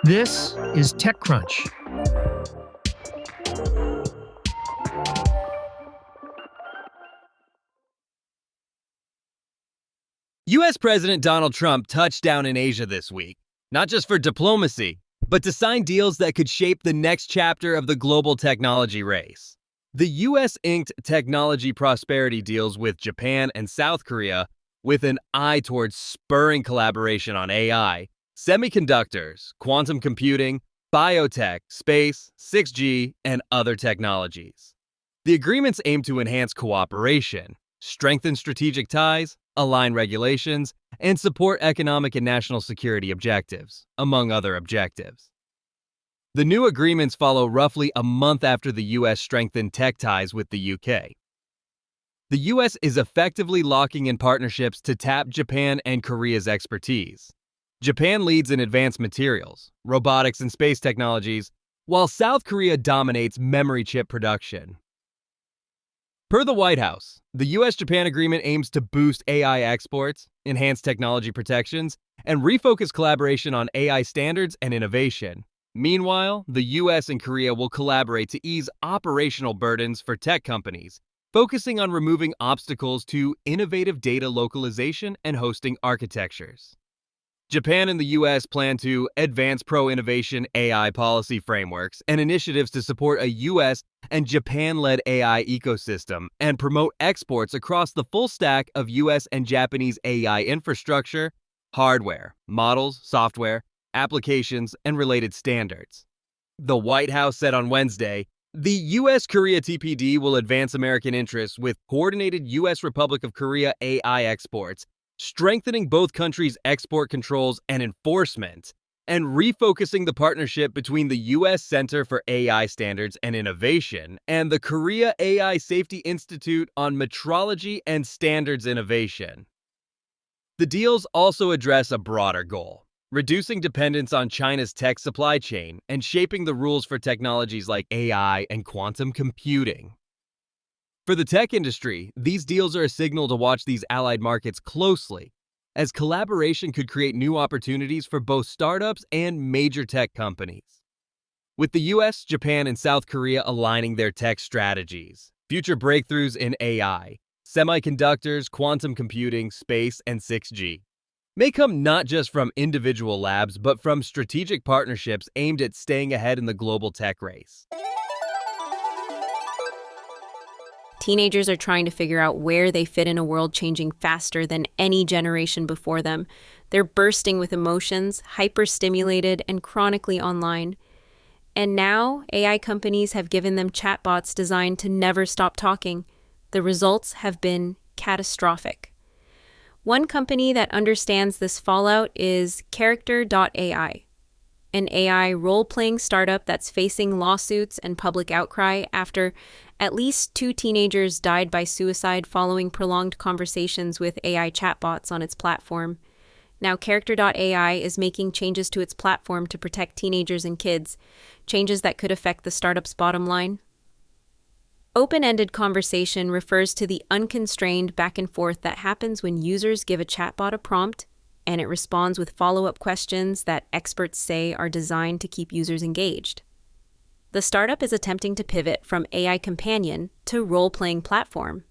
This is TechCrunch. U.S. President Donald Trump touched down in Asia this week, not just for diplomacy, but to sign deals that could shape the next chapter of the global technology race. The U.S. inked technology prosperity deals with Japan and South Korea with an eye towards spurring collaboration on AI, semiconductors, quantum computing, biotech, space, 6G, and other technologies. The agreements aim to enhance cooperation, strengthen strategic ties, align regulations, and support economic and national security objectives, among other objectives. The new agreements follow roughly a month after the U.S. strengthened tech ties with the U.K. The U.S. is effectively locking in partnerships to tap Japan and Korea's expertise. Japan leads in advanced materials, robotics, and space technologies, while South Korea dominates memory chip production. Per the White House, the U.S.-Japan agreement aims to boost AI exports, enhance technology protections, and refocus collaboration on AI standards and innovation. Meanwhile, the U.S. and Korea will collaborate to ease operational burdens for tech companies, focusing on removing obstacles to innovative data localization and hosting architectures. Japan and the U.S. plan to advance pro-innovation AI policy frameworks and initiatives to support a U.S. and Japan-led AI ecosystem and promote exports across the full stack of U.S. and Japanese AI infrastructure, hardware, models, software, applications, and related standards. The White House said on Wednesday, the U.S.-Korea TPD will advance American interests with coordinated U.S. Republic of Korea AI exports, strengthening both countries' export controls and enforcement, and refocusing the partnership between the U.S. Center for AI Standards and Innovation and the Korea AI Safety Institute on metrology and standards innovation. The deals also address a broader goal: reducing dependence on China's tech supply chain and shaping the rules for technologies like AI and quantum computing. For the tech industry, these deals are a signal to watch these allied markets closely, as collaboration could create new opportunities for both startups and major tech companies. With the US, Japan, and South Korea aligning their tech strategies, future breakthroughs in AI, semiconductors, quantum computing, space, and 6G may come not just from individual labs, but from strategic partnerships aimed at staying ahead in the global tech race. Teenagers are trying to figure out where they fit in a world changing faster than any generation before them. They're bursting with emotions, hyper-stimulated, and chronically online. And now, AI companies have given them chatbots designed to never stop talking. The results have been catastrophic. One company that understands this fallout is Character.AI, an AI role-playing startup that's facing lawsuits and public outcry after at least 2 teenagers died by suicide following prolonged conversations with AI chatbots on its platform. Now, Character.AI is making changes to its platform to protect teenagers and kids, changes that could affect the startup's bottom line. Open-ended conversation refers to the unconstrained back and forth that happens when users give a chatbot a prompt, and it responds with follow-up questions that experts say are designed to keep users engaged. The startup is attempting to pivot from AI companion to role-playing platform.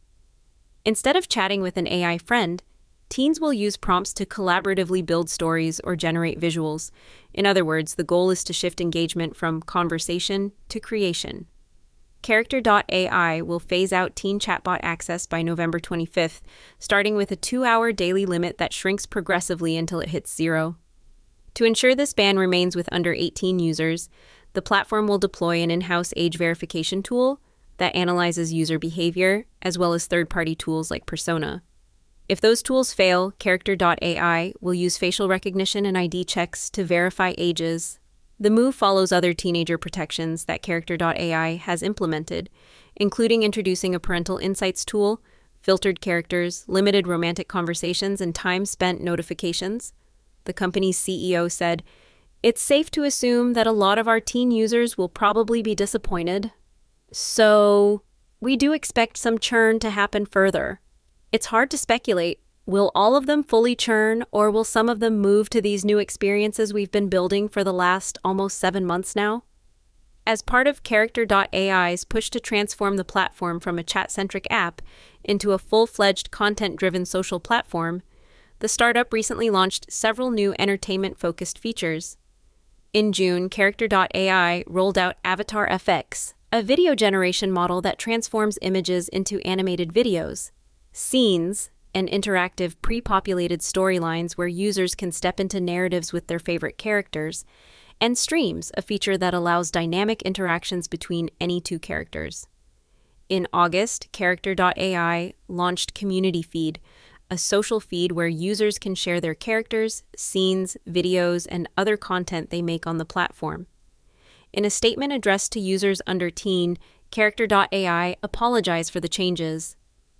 Instead of chatting with an AI friend, teens will use prompts to collaboratively build stories or generate visuals. In other words, the goal is to shift engagement from conversation to creation. Character.AI will phase out teen chatbot access by November 25th, starting with a 2-hour daily limit that shrinks progressively until it hits 0. To ensure this ban remains with under 18 users, the platform will deploy an in-house age verification tool that analyzes user behavior, as well as third-party tools like Persona. If those tools fail, Character.AI will use facial recognition and ID checks to verify ages. The move follows other teenager protections that Character.AI has implemented, including introducing a parental insights tool, filtered characters, limited romantic conversations, and time-spent notifications. The company's CEO said, "It's safe to assume that a lot of our teen users will probably be disappointed. So, we do expect some churn to happen further. It's hard to speculate. Will all of them fully churn, or will some of them move to these new experiences we've been building for the last almost 7 months now? As part of Character.AI's push to transform the platform from a chat-centric app into a full-fledged content-driven social platform, the startup recently launched several new entertainment-focused features. In June, Character.AI rolled out Avatar FX, a video generation model that transforms images into animated videos, scenes, and interactive pre-populated storylines where users can step into narratives with their favorite characters, and Streams, a feature that allows dynamic interactions between any two characters. In August, Character.AI launched Community Feed, a social feed where users can share their characters, scenes, videos, and other content they make on the platform. In a statement addressed to users under teen, Character.AI apologized for the changes.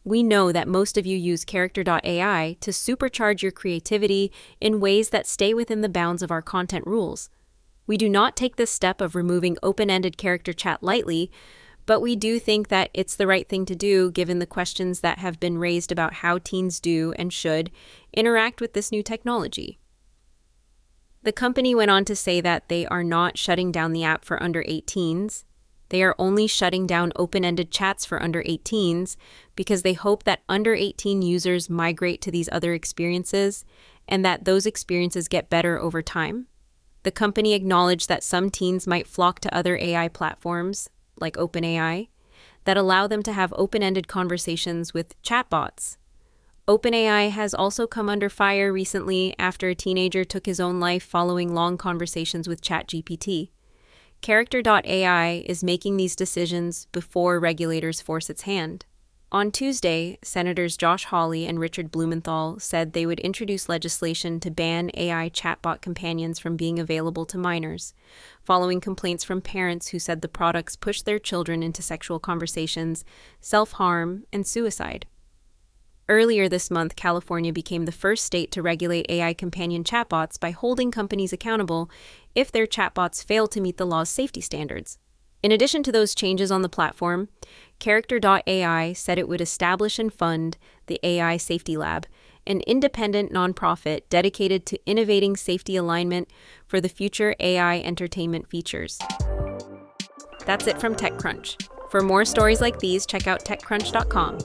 We know that most of you use Character.AI to supercharge your creativity in ways that stay within the bounds of our content rules. We do not take this step of removing open-ended character chat lightly, but we do think that it's the right thing to do given the questions that have been raised about how teens do and should interact with this new technology. The company went on to say that they are not shutting down the app for under 18s. They are only shutting down open-ended chats for under 18s because they hope that under 18 users migrate to these other experiences and that those experiences get better over time. The company acknowledged that some teens might flock to other AI platforms, like OpenAI, that allow them to have open-ended conversations with chatbots. OpenAI has also come under fire recently after a teenager took his own life following long conversations with ChatGPT. Character.AI is making these decisions before regulators force its hand. On Tuesday, Senators Josh Hawley and Richard Blumenthal said they would introduce legislation to ban AI chatbot companions from being available to minors, following complaints from parents who said the products push their children into sexual conversations, self-harm, and suicide. Earlier this month, California became the first state to regulate AI companion chatbots by holding companies accountable if their chatbots fail to meet the law's safety standards. In addition to those changes on the platform, Character.AI said it would establish and fund the AI Safety Lab, an independent nonprofit dedicated to innovating safety alignment for the future AI entertainment features. That's it from TechCrunch. For more stories like these, check out TechCrunch.com.